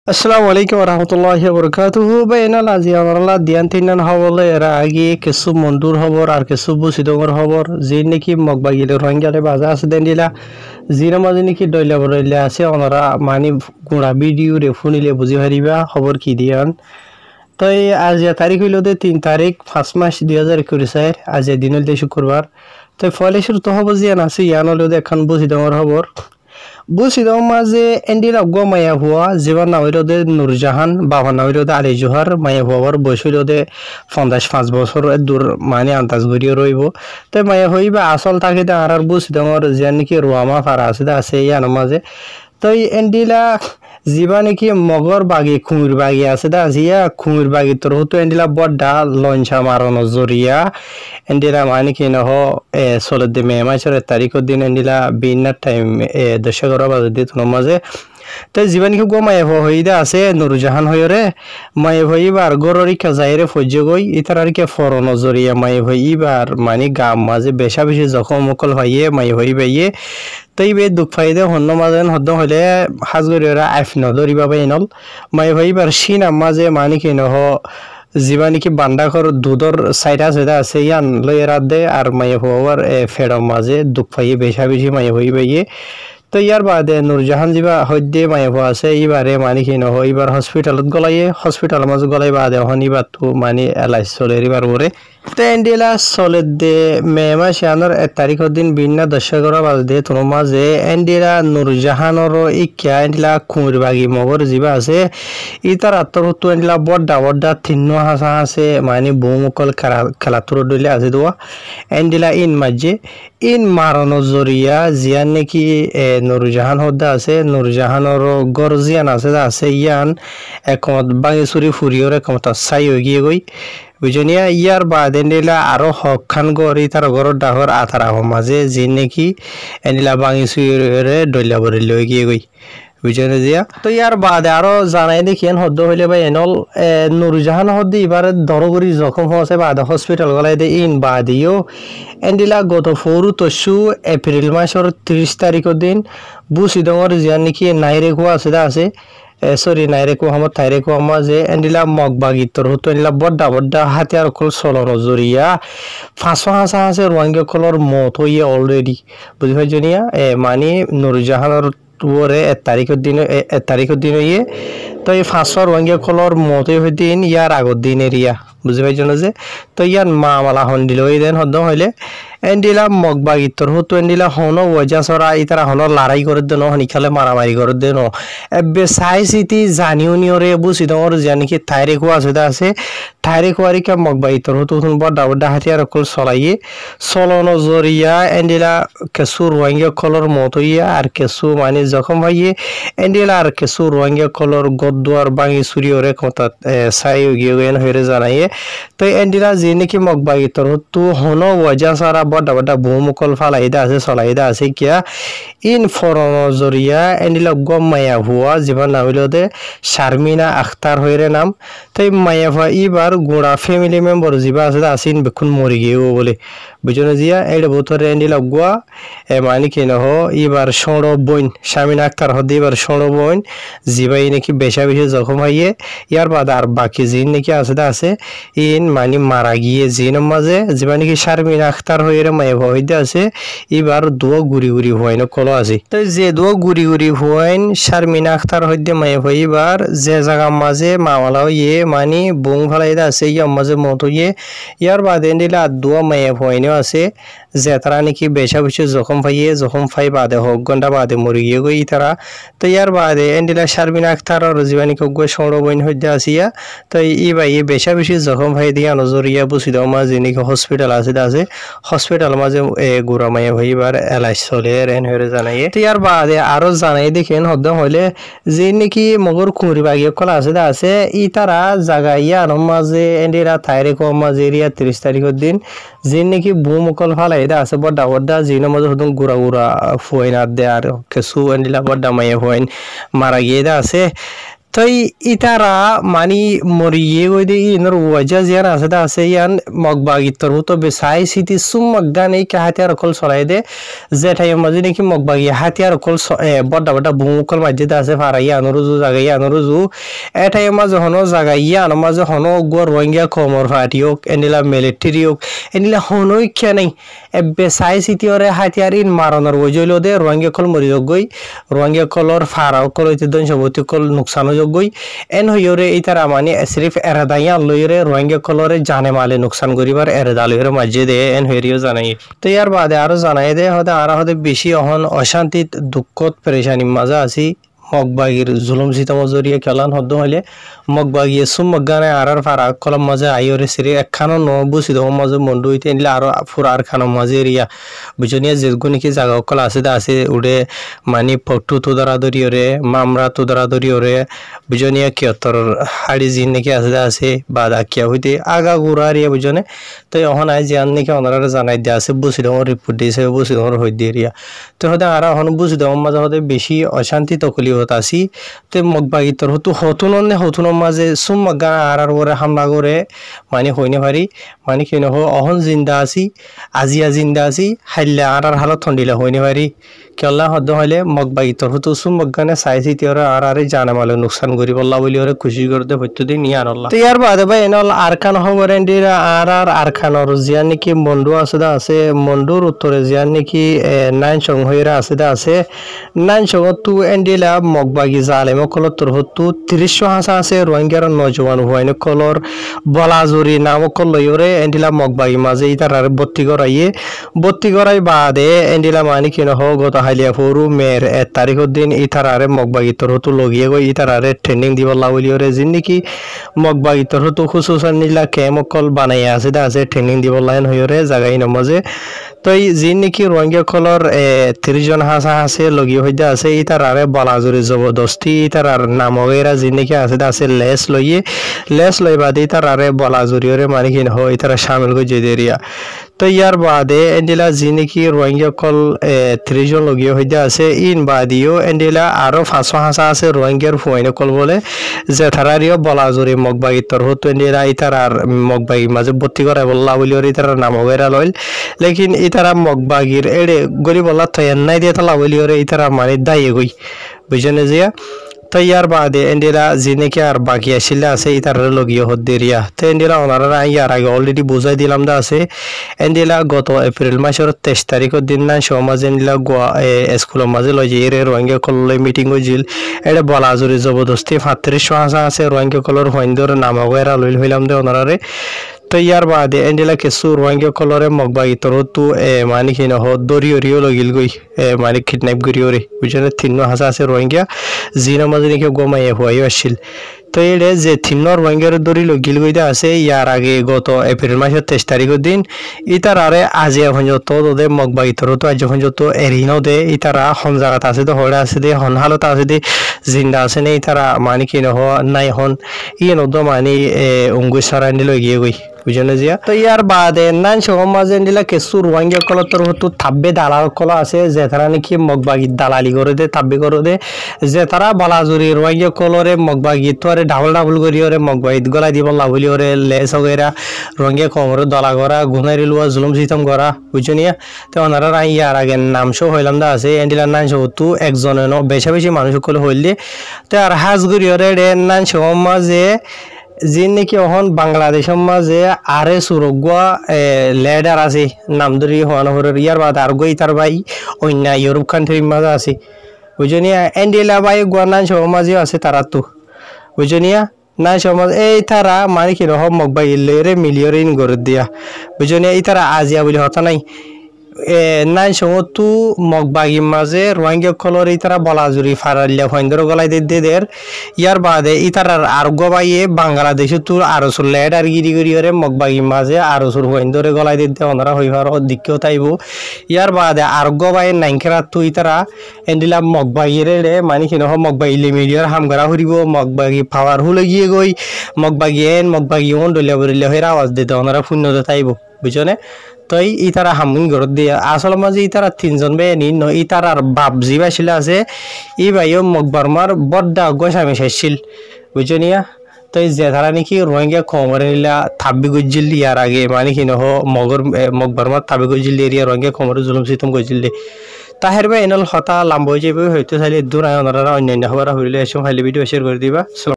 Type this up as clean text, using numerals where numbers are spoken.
Assalamu alaikum warahmatullahi wabarakatuh. Bayna lazi amrala diantinan hawale ragi kesu mundur hawar ar kesu busidongor hawar zin ki mogbagile rangale baza asdendila zina mazini ki doila borilla ase onara mani gura video re funile buzi hariba খবর কি দিয়ান তাই আজ তারিখ হইল 3 তারিখ 5 মাস 2024 আজ দিন হইল শুক্রবার তাই ফলে শুরু তো হবো জিয়ান আছে ইয়ান হলো দেখান বুঝিদমর খবর বুঝিদম মাঝে এন্ডিরা গো মায়া হুয়া জীবন না হইল দে নূরজাহান বাবা না হইল দে আলী জোহার মায়া হুয়ার বয়স হইল দে 55 বছর দূর মানে আন্দাজ গড়িয়ে রইব তাই মায়া হইবা আসল থাকে দে আর বুঝিদমর জিয়ান কি রুয়ামা ফারা আছে ইয়ান মাঝে তাই এন্ডিলা জীবা নাকি মগর বাগি খুমির বাগি আছে দা জিয়া খুমির বাগি তোর হতো এন্ডিলা বড়া লঞ্চা মারানো জরিয়া এন্ডিলা মানে কি নহ ষোলোর দিন মে মাসের তারিখের দিন এন্ডিলা বিনার টাইম 10 বাজে দিত মাঝে তো জীবন কি গো মায়ে হইদা আছে নুরজাহান হইরে মায়ে হইবার গররিকা যাইরে ফজ্জ গই ইতার কে ফর নজরিয়া মায়ে হইবার মানে গাম মাঝে বেশা বেশি জখম মুকল হইয়ে মায়ে হইবাইয়ে তাই বে দুঃখ ফাইদে হন্ন মাঝে হদ্দ হইলে হাজগরিরা আইফ নদরিবা বাইনল মায়ে হইবার সিনা মাঝে মানে কি নহ জীবানি কি বান্ডাকর দুধর সাইড আছে ইয়ান লইরা দে আর মায়ে হওয়ার ফেড়ম মাঝে দুঃখ ফাইয়ে বেশা বেশি মায়ে হইবাইয়ে তো ইয়ার বাদে নূরজাহান জিবা হদ্দে মায়ে হওয়া আছে এইবারে মানে কি নহ এইবার হসপিটালত গলাইয়ে হসপিটাল মাঝে গলাই বাদে হনিবার তো মানে এলাইস চলে এবার পরে তো এন্ডিলা চলে দে মে মাসে আনার 1 তারিখের দিন বিনা 10 বাজে তোর মাঝে এন্ডিলা নূরজাহানর ইকিয়া এন্ডিলা খুমির বাগি মগর জিবা আছে ইতার আত্মর তো এন্ডিলা বড়া তিন্ন হাসা আছে মানে বহুমুকল খেলা তোর দইলে আছে দোয়া এন্ডিলা ইন মাঝে ইন মারানো জরিয়া জিয়ান নাকি নূরজাহান হদ্দা আছে নূরজাহানর গরজিয়ান আছে ইয়ান একমত বাঙেচুরি ফুরিয়র একমত চাই হয়ে গিয়ে গই বুঝনিয়া ইয়ার বাদ এন্ডিলা আরো হক খান গড়ি তার ঘর ডাহর আথার মাঝে যে নাকি এন্ডিলা বাঙেচুরে ডইলা বরে লই গিয়ে গই বুঝনে দিয়া তো ইয়ার বাদে আরো জানাই দেখিয়েন হদ্দ হইলে বা এনল নূরজাহান হদ্দি এবারে দরগরি জখম হচ্ছে বাদে হসপিটাল গলাই দে ইন বাদিও এন্ডিলা গত ফোরু তসু এপ্রিল মাসের 30 তারিখের দিন বুসিদঙর জিয়ান নাকি নাইরে কুয়া আছে সরি নাইরে কো হামত তাইরে কো মাঝে এন্ডিলা মগবাগি তোর হতো এন্ডিলা বড়া হাতিয়ার কল সলন জরিয়া 500 আছে রোহিঙ্গা কলর মত হইয়ে অলরেডি বুঝি ভাইজনিয়া মানে নূরজাহানের তোরে 1 তারিখের দিন ইয়ে তো এই 500 রোহিঙ্গা কলর মতই হই দিন ইয়ার আগর দিন এরিয়া বুঝি ভাইজন যে তো ইয়ার মামলা হন্ডিল হই দেন হদ্দ হইলে এন্ডিলা মগবাগি তোর হতো এন্ডিলা হনো ওজা সরা ইতারা হনো লড়াই করে দেন হনিখালে মারামারি করে দেন এবে সাই সিটি জানিও নিওরে বুসিদর জানি কি থাইরে কো আছে থাইরে কোয়ারি কা মগবাগি তোর হতো বড়া হাতিয়ার কল চলাইয়ে চলনো জরিয়া এন্ডিলা কেসু রোহিঙ্গা কলর মতইয়া আর কেসু মানে জখম হইয়ে এন্ডিলা আর কেসু রোহিঙ্গা কলর গদ্দুয়ার বাঙি সুরিয়রে কথা সাই গিয়েন হইরে জানাইয়ে তো এন্ডিলা যে নাকি মগবাগি তোর হতো হনো ওজা সারা বড়া বহুমুকল ফালাইদা আছে চলাইদা আছে কিয়া ইন ফরনো জরিয়া এন্ডিলা গম মায়া হুয়া জীবন না হইল দে শারমিনা আখতার হইরে নাম তাই মায়া হুয়া এবার গোড়া ফ্যামিলি মেম্বার জিবা আছে আসিন বেকুন মরি গিয়েও বলে বুঝনে জিয়া এইটা বোতরে এন্ডিলা গুয়া মানে কি নহ এবার সড় বইন শারমিনা আখতার হদে এবার সড় বইন জিবাই নাকি বেশা বেশি জখম হইয়ে ইয়ার বাদ আর বাকি জিন নাকি আছে ইন মানে মারা গিয়ে জিন মাঝে জিবা নাকি শারমিনা আখতার হইরে মায়া হইতে আছে এবার দুয়া গুড়ি হইন কলো আছে তো যে দুয়া গুড়ি হইন শারমিনা আখতার হইতে মায়া হইবার যে জায়গা মাঝে মামলা হইয়ে মানে বং ফালাইদা আছে ইয়ার মাঝে মত হইয়ে ইয়ার বাদ এন্ডিলা দুয়া মায়া হইনেও আছে যে তারা নাকি বেশা বেশি জখম ফাই বাদে হক ঘন্টা বাদে মরি গিয়ে গই তারা তো ইয়ার বাদে এন্ডিলা শারমিনা আখতার আর জীবানী কগ্য সৌর বইন হইতে আসিয়া তো ই বাই বেশা বেশি জখম ফাই দিয়া নজরিয়া বুঝি দাও মাঝে নাকি হসপিটাল আছে হসপিটাল মাঝে গুড়া মায়া হইবার এলাইস চলে রেন হয়ে জানাইয়ে তো ইয়ার বাদে আরো জানাই দেখেন হদ্দম হইলে যে নাকি মগর কুমরি বাগিয়ে কলা আছে ই তারা জাগা ইয়ার মাঝে এন্ডিরা থাইরে কম মাঝে এরিয়া 30 তারিখের দিন যে নাকি ভূমকল ফালাইদা আছে বড়া জিন মাঝে হদম গুড়া ফুয়াইন আর দে আর কেসু এন্ডিলা বড়া মায়া ফুয়াইন মারা গিয়ে আছে তই ইতারা মানি মরিয়ে গই দে ইনর ওয়াজা জিয়ান আছে ইয়ান মগবাগি তরহু বেসাই সিটি সুম মগান এই হাতিয়ার কল চলাই দে জেঠাই মাঝে নাকি মগবাগি হাতিয়ার কল বড় বড় বুমকল মাঝে আছে ফারাই আনরুজু জাগাই আনরুজু এটাই মাঝে হনো জাগাই ইয়ান মাঝে হনো গর রোহিঙ্গা কমর ফাটিওক এনিলা মিলিটারিওক এনিলা হনোই কে নাই বেসাই সিটি ওরে হাতিয়ার ইন মারণর ওজইলো দে রোহিঙ্গা কল মরি গই রোহিঙ্গা কলর ফারাও কল হইতে দন সবতি কল নুকসান যোগ্যই এন হইরে ইতারা মানে সিরিফ এরাদাইয়া লইরে রোহিঙ্গা কলরে জানে মালে নুকসান করিবার এরাদা লইরে মাঝে দে এন হইরিও জানাই তো ইয়ার বাদে আরো জানাই দে হতে আর হতে বেশি অহন অশান্তি দুঃখত পেরেশানি মাজা আছি মগবাগির জুলুম সিতম জরিয়ে খেলান হদ্দ হইলে মগবাগিয়ে সুম মগানে আর ফারা কলম মাঝে আইরে সিরি একখানো ন বুসি দম মাঝে মন্ডু হইতে নিলে আরো ফুরার খানো মাঝে এরিয়া বুঝনিয়া যেগু নাকি জায়গা কল আছে উড়ে মানি পট্টু তুদারা দরিয়রে মামরা তুদারা দরিয়রে বুঝনিয়া কিয়তর হাড়ি জিন নাকি আছে বা দাকিয়া হইতে আগা গুড়ারিয়া বুঝনে তো এখন আই জিয়ান নাকি ওনারা জানাই দিয়া আছে বুসি দম রিপোর্ট দিয়েছে বুসি দম হই দিয়ে এরিয়া তো হতে আর এখন বুসি দম মাঝে হতে বেশি অশান্তি তকলি আসি তো মগবাগি তোর হতুনের মাঝে সুম মগা আর ওরে হামলা করে মানে হইনে পারি মানে কি নহ অহন জিন্দা আছি আজিয়া জিন্দা আছি হাইলে আর হালত ঠন্ডিলে হইনে পারি কেলা হদ্দ হইলে মগবাগি তোর হতু সুম মগানে চাইছি তিওরে আর জানে মালে নুকসান করি বললা বলি ওরে খুশি করতে হইতো দিন নিয়ে আনল্লা তো ইয়ার বাদে ভাই এনল আরখান খবর এন্ডিরা আর আরখানর জিয়ান নাকি মন্ডু আছে মন্ডুর উত্তরে জিয়ান নাকি নাইন সং হইরা আছে নাইন সং তু এন্ডিলা মগবাগি জালেম কলর তোর হতু ৩০ হাসা আছে রোহিঙ্গার নজওয়ান হুয়াইন কলর বলাজুরি নাম কল লইরে এন্ডিলা মগবাগি মাঝে ইতার আর বত্তি করাই বাদে এন্ডিলা মানি কিন হো গত হাইলিয়া ফরু মের ১ তারিখের দিন ইতার আরে মগবাগি তোর হতু লগিয়ে গই ইতার আরে ট্রেনিং দিব লাউলিওরে জিন নাকি মগবাগি তোর হতু খুসুসান নিলা কেমকল বানাই আছে ট্রেনিং দিব লাইন হইরে জাগাই নমাজে তো জিন নাকি রোহিঙ্গা কলর ৩০ জন হাসা আছে লগিয়ে হইতে আছে ইতার আরে বলাজুরি জবরদস্তি ইতার আর নাম ওগেরা জিন নাকি আছে লেস লই বাদে ইতার আরে বলাজুরিরে মানে কিন হো ইতারা শামিল গই জেদেরিয়া তো ইয়ার বাদে এন্ডিলা জিন নাকি রোহিঙ্গা কল ৩০ জন লগিয়ে হইতে আছে ইন বাদিও এন্ডিলা আরো ৫০০ হাসা আছে রোহিঙ্গার ফুয়াইনে কল বলে যে থারারিও বলাজুরি মগবাগি তোর হতো এন্ডিলা ইতার আর মগবাগি মাঝে ভর্তি করে বললা বলি ওর ইতার নাম ওগেরা লইল লেকিন ইতারা মগবাগির এড়ে গরি বললা থয়ান নাই দিয়ে তালা বলি ওরে ইতারা মানে দাইয়ে গই বুঝনে যে তো ইয়ার বাদে এন্ডিরা জিনেকে আর বাকি আসলে আছে ইতার লগিয়ে হদ্দেরিয়া তো এন্ডিরা ওনারা ইয়ার আগে অলরেডি বুঝাই দিলাম দা আছে এন্ডিলা গত এপ্রিল মাসের ২৩ তারিখের দিন না সমাজ এন্ডিলা গোয়া স্কুলের মাঝে লই যে রোহিঙ্গা কললে মিটিং হয়েছিল এটা বলা জোরে জবরদস্তি ৩৫০০ হাসা আছে রোহিঙ্গা কলর হইন্দর নামগেরা লইল হইলাম দে ওনারে তো ইয়ার বাদে এন্ডিলা কিছু রোহিঙ্গা কলরে মগবাগি তরতু মানে কি নহ দরিয়রিও লগিল গই মানে কিডন্যাপ করিওরে বুঝনে ৩ হাসা আছে রোহিঙ্গা জিনা মাঝে নাকি গোমাইয়ে হওয়াই আসছিল তো এড়ে যে ৩ রোহিঙ্গার দরি লগিল গইতে আছে ইয়ার আগে গত এপ্রিল মাসের ২৩ তারিখের দিন ইতার আরে আজিয়া পর্যন্ত দে মগবাগি তরতু আজ পর্যন্ত এরিনো দে ইতারা হন জায়গাত আছে দে হড়ে আছে দে হন হালত আছে দে জিন্দা আছে নে ইতারা মানে কি নহ নাই হন ইয়ে নদ মানে উঙ্গুই সারান্ডি লগিয়ে গই বুঝনে জিয়া তো ইয়ার বাদে নান সমাজে দিলা কিছু রোহিঙ্গা কল তোর হতো থাব্বে দালাল কল আছে যে তারা নাকি মগবাগি দালালি করে দে থাব্বে করে দে যে তারা বালাজুরি রোহিঙ্গা কলরে মগবাগি তোরে ডাবল করি ওরে মগবাগি গলা দিব লাভলি ওরে লেস হগেরা রোহিঙ্গা কমরে দলা করা গুনারি লুয়া জুলুম সিস্টেম করা বুঝনিয়া তো ওনারা ইয়ার আগে নাম শো হইলাম দা আছে এন্ডিলা নান শো হতো একজনে ন বেশি মানুষ কল হইলে তো আর হাজ করি ওরে নান সমাজে জিন নাকি এখন বাংলাদেশের মাঝে আরে সুরগুয়া লেডার আছে নাম ধরি হওয়ানোর ইয়ার বাদ আর গই তার ভাই অন্য ইউরোপ কান্ট্রির মাঝে আছে বুঝনিয়া এন্ডিলা ভাই গুয়া নান সমাজে আছে তারা তো বুঝনিয়া নাই সমাজ এই তারা মানে কি রকম মগবাই লেরে মিলিয়রিন গড়ে দিয়া বুঝনিয়া এই তারা আজিয়া বলে হতা নাই নাই সমতু মগবাগি মাঝে রোহিঙ্গা কলর ইতারা বলাজুরি ফারাল্লা হইন্দর গলাই দের ইয়ার বাদে ইতারার আর গবাইয়ে বাংলাদেশে তোর আরসুর লেড আর গিরি গিরিয়রে মগবাগি মাঝে আরসুর হইন্দরে গলাই দিতে ওনারা হইবার দিকেও তাইব ইয়ার বাদে আর গবাইয়ে নাইকেরা তো ইতারা এন্ডিলা মগবাগিরে মানে কি নহ মগবাগি মিডিয়ার হামগারা হরিব মগবাগি পাওয়ার হলে গিয়ে গই মগবাগি মগবাগি ওন ডলিয়া বরিলে হইরা আওয়াজ দিতে ওনারা শূন্য তাইব বুঝনে তই ই তারা হামুন ঘরত দিয়ে আসল মাঝে ই তারা তিনজন বে নি ন ই তারার বাপ জি বাইছিল আছে ই ভাইও মকবরমার বড্ডা গোসামি শেষছিল বুঝছো নিয়া তো যে ধারা নাকি রোহিঙ্গা খবর নিলা থাব্বি গজিল ইয়ার আগে মানে কি নহ মকবরমার থাব্বি গজিল এরিয়া রোহিঙ্গা খবর জুলুম সিতম গজিল তাহের ভাই এনল হতা লাম্ব যাবে হয়তো চাইলে দূর আয় অন্যান্য খবর হইলে এসব হাইলে ভিডিও শেয়ার করে দিবা।